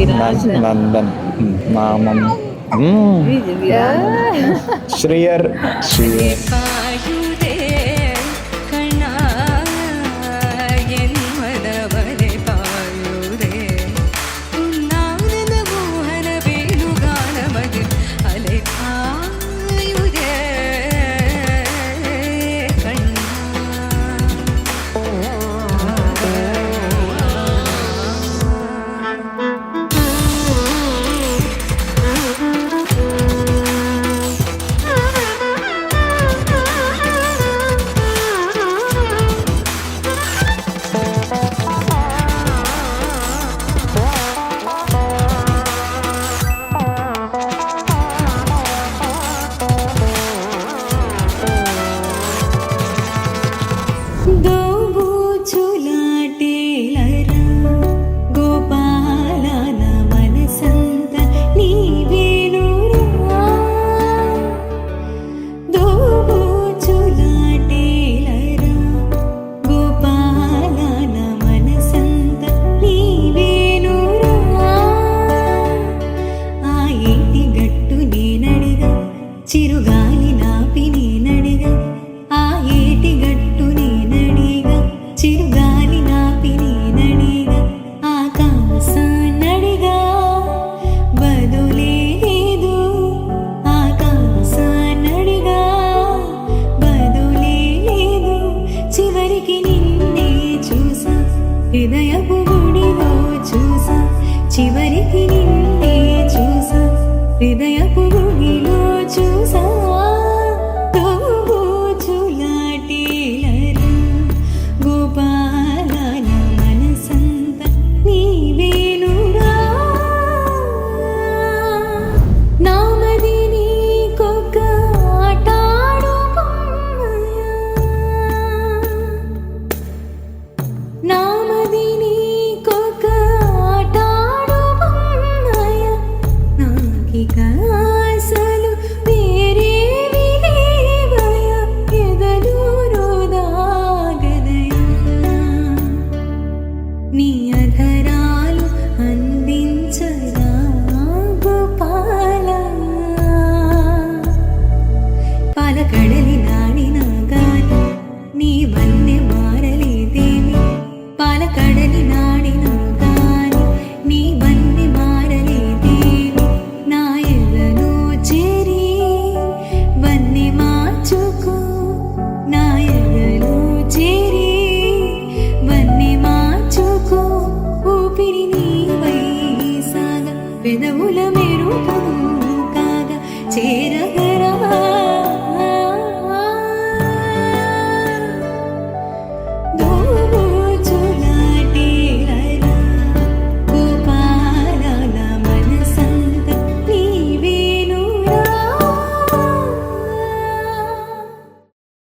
నందన్ నామం శ్రీయర్ చిరుగాలి నాపి నేనడిగా ఆ ఏటి గట్టు నేనడిగా చిరుగాలి నాపి నేనడిగా ఆకాశాన్నడిగా బదులే లేదు ఆకాశాన్నడిగా బదులే లేదు చివరికి నిన్నే చూసా హృదయపు గుడిలో చూసా చివరికి నిన్నే చూసా హృదయపు గుడిలో చూసా తోబూచులాటేలరా గోపాల నా మనసంత నీవేనురా నామది నీకొక ఆటాడు బొమ్మయా నామది నీకొక ఆటాడు బొమ్మయా నాకిక ఆశలు వేరేవి లేవయా ఎదలో రోదాగదయా నీ అధ